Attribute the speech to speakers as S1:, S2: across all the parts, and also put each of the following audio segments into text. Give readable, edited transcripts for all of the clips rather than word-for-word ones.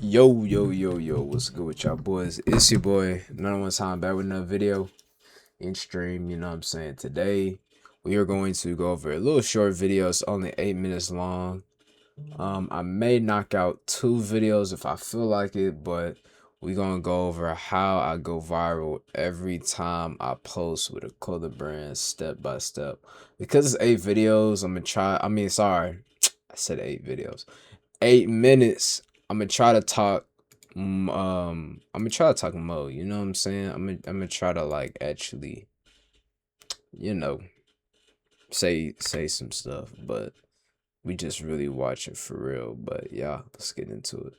S1: Yo, what's good with y'all boys? It's your boy, another one time back with another video in stream, you know what I'm saying? Today, we are going to go over a little short video. It's only 8 minutes long. I may knock out 2 videos if I feel like it, but we're gonna go over how I go viral every time I post with a clothing brand step by step. Because it's 8 videos, I'm gonna try, sorry, I said 8 videos. 8 minutes. I'm gonna try to talk. I'm gonna try to talk mo. You know what I'm saying? I'm gonna try to like actually, you know, say some stuff. But we just really watch it for real. But yeah, let's get into it.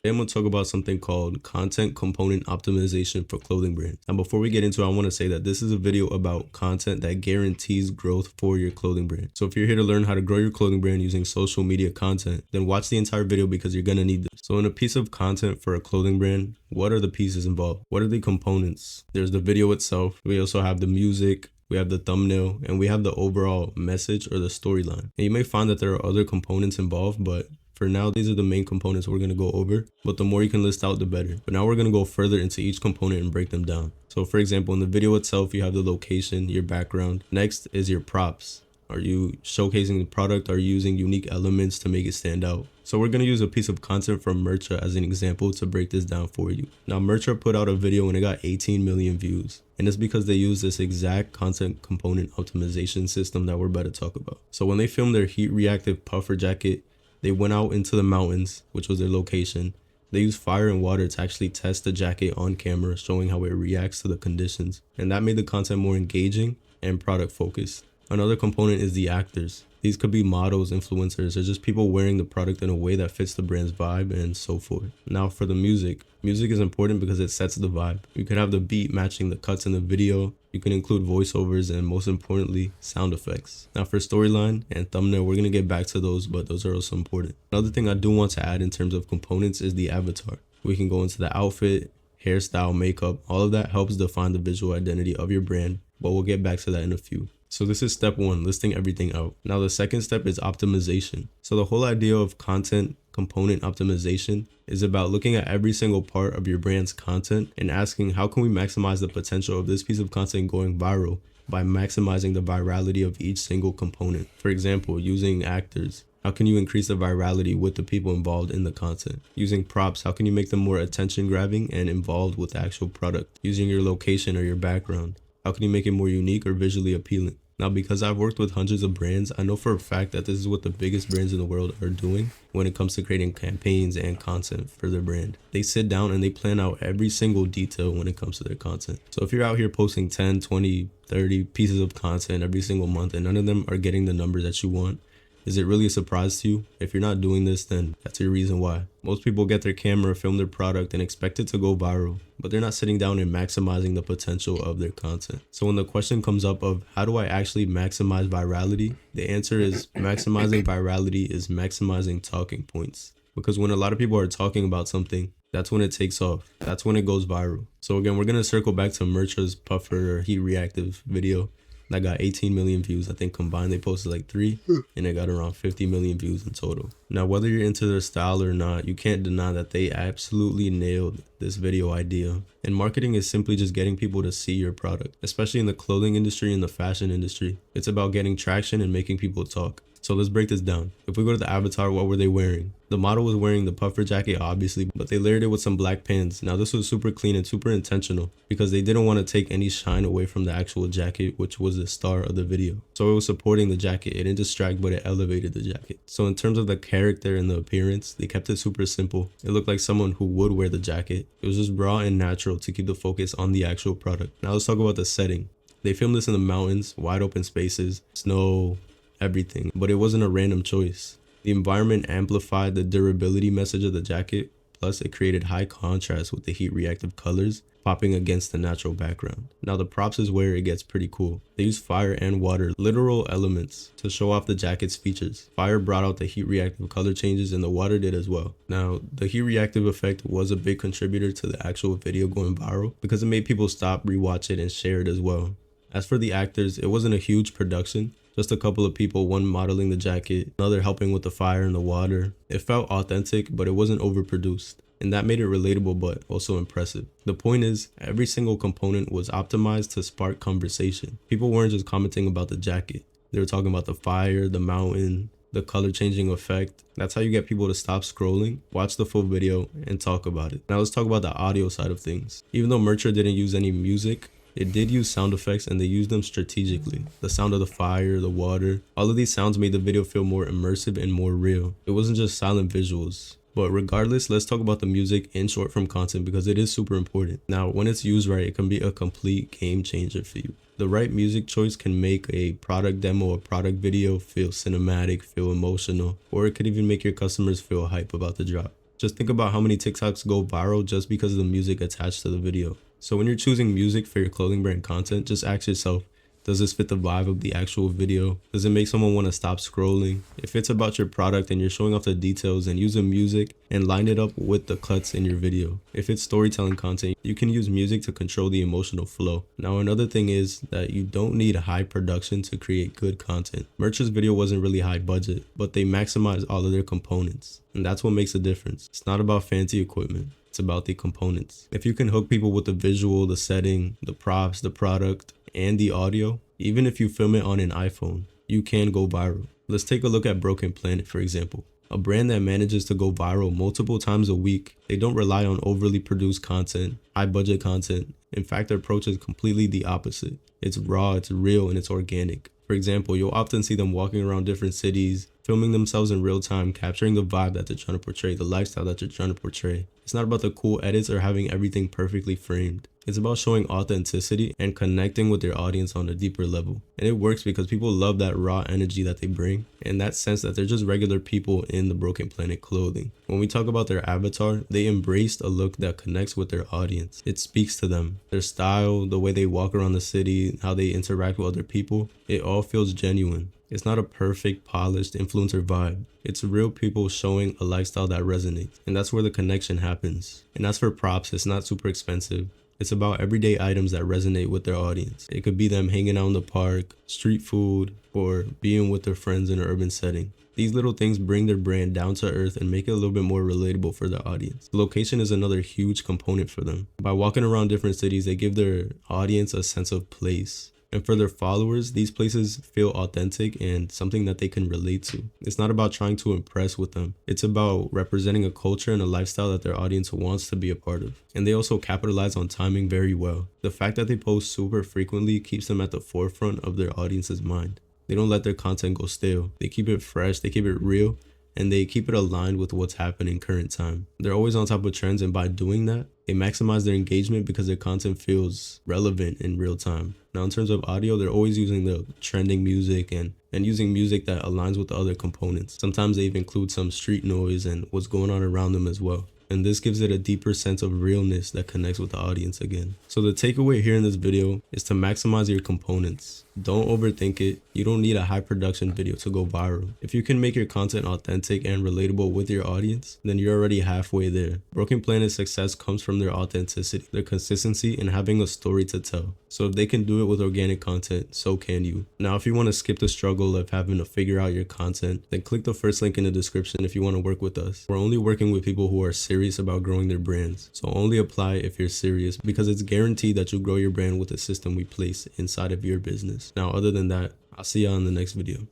S2: Today I'm going to talk about something called content component optimization for clothing brands. Now, before we get into it, I want to say that this is a video about content that guarantees growth for your clothing brand. So if you're here to learn how to grow your clothing brand using social media content, then watch the entire video because you're going to need this. So in a piece of content for a clothing brand, what are the pieces involved? What are the components? There's the video itself. We also have the music. We have the thumbnail, and we have the overall message or the storyline. And you may find that there are other components involved, but for now, these are the main components we're going to go over, but the more you can list out, the better. But now we're going to go further into each component and break them down. So for example, in the video itself, you have the location, your background. Next is your props. Are you showcasing the product? Are you using unique elements to make it stand out? So we're going to use a piece of content from Mercha as an example to break this down for you. Now Mercha put out a video and it got 18 million views. And it's because they use this exact content component optimization system that we're about to talk about. So when they filmed their heat reactive puffer jacket, they went out into the mountains, which was their location. They used fire and water to actually test the jacket on camera, showing how it reacts to the conditions. And that made the content more engaging and product focused. Another component is the actors. These could be models, influencers, or just people wearing the product in a way that fits the brand's vibe and so forth. Now for the music. Music is important because it sets the vibe. You could have the beat matching the cuts in the video. You can include voiceovers and most importantly, sound effects. Now for storyline and thumbnail, we're going to get back to those, but those are also important. Another thing I do want to add in terms of components is the avatar. We can go into the outfit, hairstyle, makeup. All of that helps define the visual identity of your brand, but we'll get back to that in a few. So this is step 1, listing everything out. Now the second step is optimization. So the whole idea of content component optimization is about looking at every single part of your brand's content and asking how can we maximize the potential of this piece of content going viral by maximizing the virality of each single component. For example, using actors. How can you increase the virality with the people involved in the content? Using props, how can you make them more attention grabbing and involved with the actual product? Using your location or your background. How can you make it more unique or visually appealing? Now, because I've worked with hundreds of brands, I know for a fact that this is what the biggest brands in the world are doing when it comes to creating campaigns and content for their brand. They sit down and they plan out every single detail when it comes to their content. So if you're out here posting 10, 20, 30 pieces of content every single month and none of them are getting the numbers that you want, is it really a surprise to you? If you're not doing this, then that's your reason why. Most people get their camera, film their product, and expect it to go viral, but they're not sitting down and maximizing the potential of their content. So when the question comes up of how do I actually maximize virality, the answer is maximizing virality is maximizing talking points. Because when a lot of people are talking about something, that's when it takes off. That's when it goes viral. So again, we're going to circle back to Mercha's puffer or heat reactive video that got 18 million views. I think combined they posted like 3 and it got around 50 million views in total. Now whether you're into their style or not, you can't deny that they absolutely nailed this video idea. And marketing is simply just getting people to see your product, especially in the clothing industry and the fashion industry. It's about getting traction and making people talk. So let's break this down. If we go to the avatar, what were they wearing? The model was wearing the puffer jacket, obviously, but they layered it with some black pants. Now this was super clean and super intentional because they didn't want to take any shine away from the actual jacket, which was the star of the video. So it was supporting the jacket. It didn't distract, but it elevated the jacket. So in terms of the character and the appearance, they kept it super simple. It looked like someone who would wear the jacket. It was just raw and natural to keep the focus on the actual product. Now let's talk about the setting. They filmed this in the mountains, wide open spaces, snow, everything, but it wasn't a random choice. The environment amplified the durability message of the jacket, plus it created high contrast with the heat reactive colors popping against the natural background. Now the props is where it gets pretty cool. They use fire and water, literal elements, to show off the jacket's features. Fire brought out the heat reactive color changes and the water did as well. Now the heat reactive effect was a big contributor to the actual video going viral because it made people stop, rewatch it, and share it as well. As for the actors, it wasn't a huge production, Just a couple of people, one modeling the jacket, another helping with the fire and the water. It felt authentic, but it wasn't overproduced. And that made it relatable but also impressive. The point is, every single component was optimized to spark conversation. People weren't just commenting about the jacket. They were talking about the fire, the mountain, the color changing effect. That's how you get people to stop scrolling, watch the full video, and talk about it. Now let's talk about the audio side of things. Even though Mercher didn't use any music, it did use sound effects, and they used them strategically. The sound of the fire, the water, all of these sounds made the video feel more immersive and more real. It wasn't just silent visuals. But regardless, let's talk about the music in short form content because it is super important. Now, when it's used right, it can be a complete game changer for you. The right music choice can make a product demo, a product video feel cinematic, feel emotional, or it could even make your customers feel hype about the drop. Just think about how many TikToks go viral just because of the music attached to the video. So when you're choosing music for your clothing brand content, just ask yourself, does this fit the vibe of the actual video? Does it make someone want to stop scrolling? If it's about your product and you're showing off the details, then use the music and line it up with the cuts in your video. If it's storytelling content, you can use music to control the emotional flow. Now, another thing is that you don't need high production to create good content. Merch's video wasn't really high budget, but they maximized all of their components. And that's what makes a difference. It's not about fancy equipment. It's about the components. If you can hook people with the visual, the setting, the props, the product, and the audio, even if you film it on an iPhone, you can go viral. Let's take a look at Broken Planet, for example. A brand that manages to go viral multiple times a week. They don't rely on overly produced content, high budget content. In fact, their approach is completely the opposite. It's raw, it's real, and it's organic. For example, you'll often see them walking around different cities, filming themselves in real time, capturing the vibe that they're trying to portray, the lifestyle that they're trying to portray. It's not about the cool edits or having everything perfectly framed. It's about showing authenticity and connecting with their audience on a deeper level. And it works because people love that raw energy that they bring and that sense that they're just regular people in the Broken Planet clothing. When we talk about their avatar, they embraced a look that connects with their audience. It speaks to them. Their style, the way they walk around the city, how they interact with other people, it all feels genuine. It's not a perfect, polished influencer vibe. It's real people showing a lifestyle that resonates. And that's where the connection happens. And as for props, it's not super expensive. It's about everyday items that resonate with their audience. It could be them hanging out in the park, street food, or being with their friends in an urban setting. These little things bring their brand down to earth and make it a little bit more relatable for their audience. Location is another huge component for them. By walking around different cities, they give their audience a sense of place. And for their followers, these places feel authentic and something that they can relate to. It's not about trying to impress with them. It's about representing a culture and a lifestyle that their audience wants to be a part of. And they also capitalize on timing very well. The fact that they post super frequently keeps them at the forefront of their audience's mind. They don't let their content go stale. They keep it fresh, they keep it real, and they keep it aligned with what's happening current time. They're always on top of trends, and by doing that, they maximize their engagement because their content feels relevant in real time. Now, in terms of audio, they're always using the trending music and using music that aligns with the other components. Sometimes they even include some street noise and what's going on around them as well. And this gives it a deeper sense of realness that connects with the audience again. So the takeaway here in this video is to maximize your components. Don't overthink it. You don't need a high production video to go viral. If you can make your content authentic and relatable with your audience, then you're already halfway there. Broken Planet's success comes from their authenticity, their consistency, and having a story to tell. So if they can do it with organic content, so can you. Now, if you want to skip the struggle of having to figure out your content, then click the first link in the description if you want to work with us. We're only working with people who are serious about growing their brands. So only apply if you're serious because it's guaranteed that you'll grow your brand with the system we place inside of your business. Now, other than that, I'll see y'all in the next video.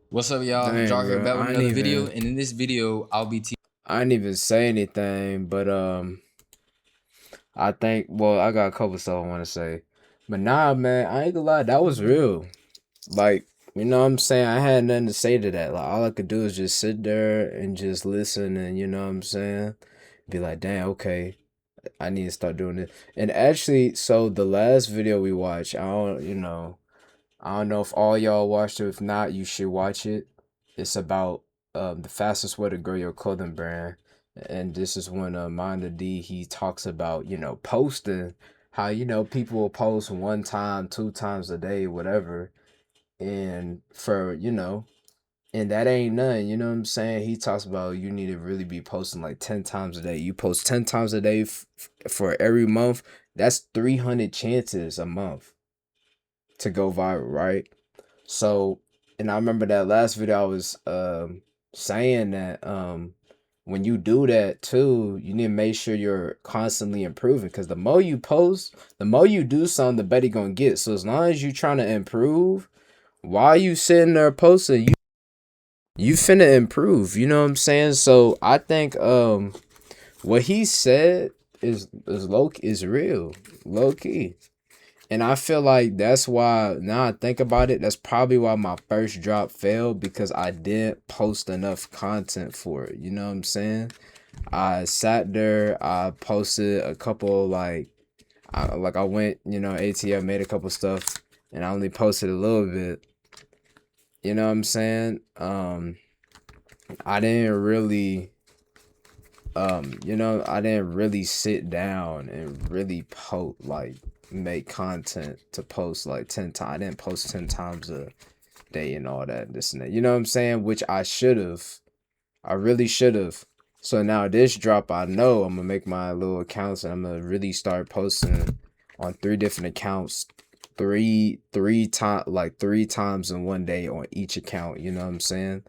S3: What's up, y'all?
S1: Dang,
S3: Jar here
S1: bro,
S3: back with another video, and in this video, I'll be
S1: I didn't even say anything, but I think, well, I got a couple stuff I want to say. But nah, man, I ain't gonna lie, that was real. Like, you know what I'm saying? I had nothing to say to that. Like, all I could do is just sit there and just listen and, you know what I'm saying? Be like, damn, okay, I need to start doing it. And actually, so the last video we watched, I don't know if all y'all watched it. If not, you should watch it. It's about the fastest way to grow your clothing brand. And this is when Minda D, he talks about, posting, how, people will post one time, two times a day, whatever. And and that ain't none, you know what I'm saying? He talks about you need to really be posting like 10 times a day. You post 10 times a day for every month. That's 300 chances a month to go viral, right? So And I remember that last video I was saying that when you do that too, you need to make sure you're constantly improving, because the more you post, the more you do something, the better you're gonna get. So as long as you're trying to improve, while you sitting there posting, you finna improve. You know what I'm saying? So I think what he said is real, low key. And I feel like that's why, now I think about it, that's probably why my first drop failed, because I didn't post enough content for it. You know what I'm saying? I sat there, I posted a couple, I went, ATL, made a couple stuff, and I only posted a little bit. You know what I'm saying? I didn't really, I didn't really sit down and really make content to post like 10 times. I didn't post 10 times a day and all that, this and that. You know what I'm saying? Which I should have. I really should have. So now this drop, I know I'm gonna make my little accounts and I'm gonna really start posting on 3 different accounts, three times in one day on each account. You know what I'm saying?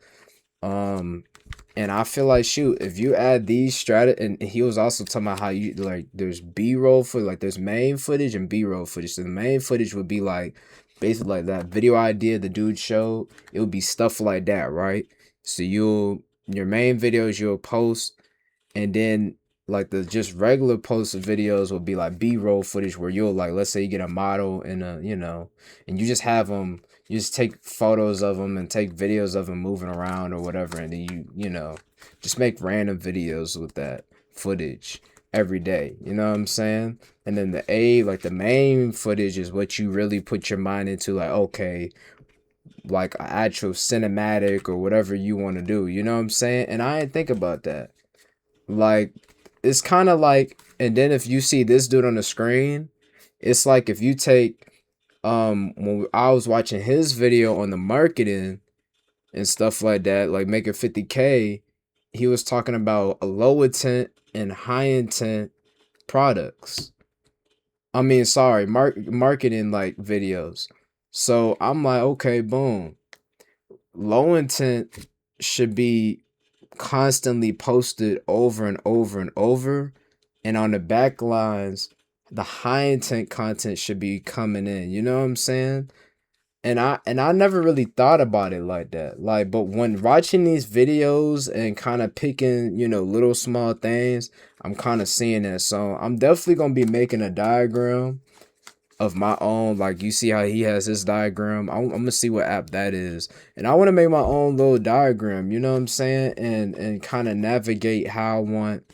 S1: And I feel like, shoot, if you add these and he was also talking about how you like there's B-roll footage, like there's main footage and B-roll footage. So the main footage would be like basically like that video idea the dude showed. It would be stuff like that, right? So your main videos you'll post, and then like the just regular post of videos will be like B-roll footage where you'll, like, let's say you get a model and and you just have them, you just take photos of them and take videos of them moving around or whatever, and then just make random videos with that footage every day. You know what I'm saying? And then the main footage is what you really put your mind into, like, okay, like an actual cinematic or whatever you want to do. You know what I'm saying? And I didn't think about that. Like, it's kind of like, and then if you see this dude on the screen, it's like if you take, when I was watching his video on the marketing and stuff like that, like making 50K, he was talking about a low intent and high intent products. I mean, sorry, marketing like videos. So I'm like, okay, boom. Low intent should be constantly posted over and over and over, and on the back lines the high intent content should be coming in. You know what I'm saying? And I never really thought about it like that, like, but when watching these videos and kind of picking little small things, I'm kind of seeing that. So I'm definitely gonna be making a diagram of my own. Like, you see how he has his diagram. I'm gonna see what app that is, and I want to make my own little diagram. You know what I'm saying? And kind of navigate how I want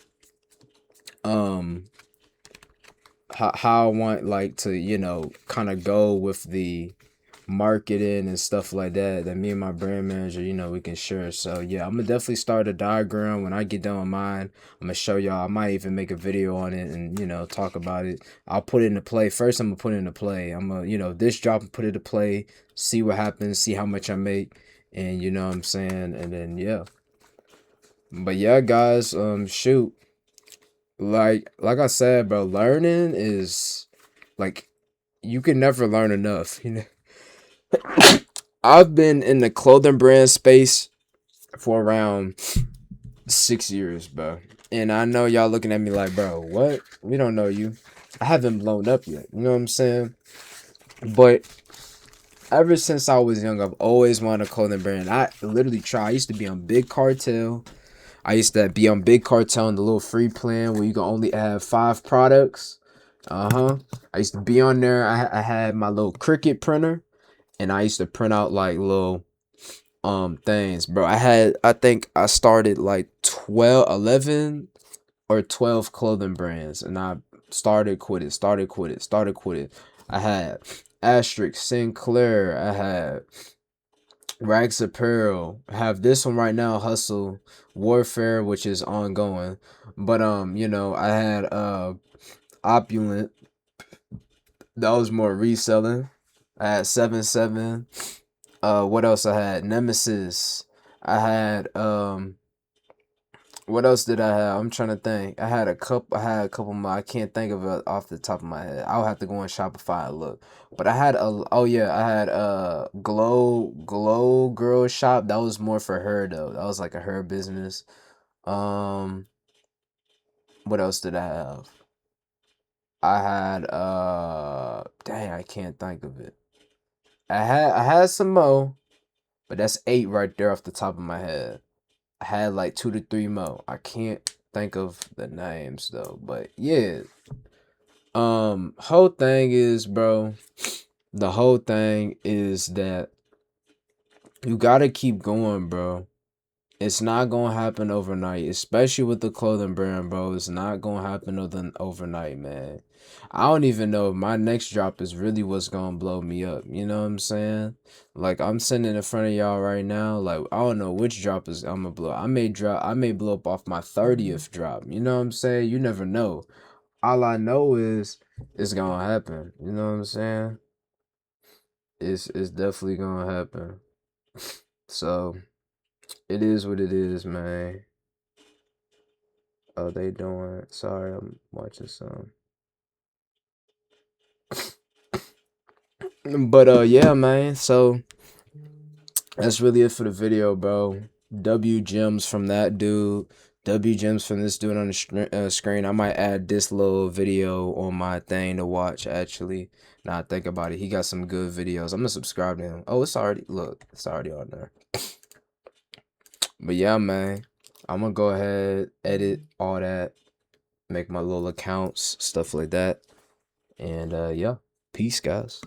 S1: how I want, like, to kind of go with the marketing and stuff like that me and my brand manager, we can share. So yeah, I'm gonna definitely start a diagram. When I get done with mine, I'm gonna show y'all. I might even make a video on it and talk about it. I'll put it into play first. I'm gonna put it into play. I'm gonna this drop and put it to play, see what happens, see how much I make, and you know what I'm saying. And then yeah, but yeah, guys, shoot, like I said, bro, learning is like, you can never learn enough. I've been in the clothing brand space for around 6 years, bro. And I know y'all looking at me like, bro, what? We don't know you. I haven't blown up yet. You know what I'm saying? But ever since I was young, I've always wanted a clothing brand. I literally tried. I used to be on Big Cartel. I used to be on Big Cartel in the little free plan where you can only have 5 products. I used to be on there. I had my little Cricut printer, and I used to print out like little things, bro. I think I started like 11 or 12 clothing brands, and I started quit it. I had Asterisk, Sinclair, I had Rags Apparel, I have this one right now, Hustle Warfare, which is ongoing. But I had Opulent, that was more reselling. I had 7-7. What else I had? Nemesis. I had What else did I have? I'm trying to think. I had a couple more. I can't think of it off the top of my head. I'll have to go on Shopify and look. But I had I had a glow girl shop. That was more for her though. That was like a her business. Um, what else did I have? I had dang, I can't think of it. I had some more, but that's 8 right there off the top of my head. I had like 2 to 3 more. I can't think of the names though, but yeah. Whole thing is, bro, the whole thing is that you gotta keep going, bro. It's not gonna happen overnight, especially with the clothing brand, bro. It's not gonna happen overnight, man. I don't even know if my next drop is really what's gonna blow me up. You know what I'm saying? Like I'm sitting in front of y'all right now. Like I don't know which drop is I'm gonna blow. I may blow up off my 30th drop. You know what I'm saying? You never know. All I know is it's gonna happen. You know what I'm saying? It's definitely gonna happen. So it is what it is, man. Oh, they doing. Sorry, I'm watching some. But yeah, man. So that's really it for the video, bro. W gems from that dude. W gems from this dude on the screen. I might add this little video on my thing to watch. Actually, now I think about it, he got some good videos. I'm gonna subscribe to him. Oh, it's already it's already on there. But yeah, man. I'm gonna go ahead, edit all that, make my little accounts, stuff like that. And yeah, peace, guys.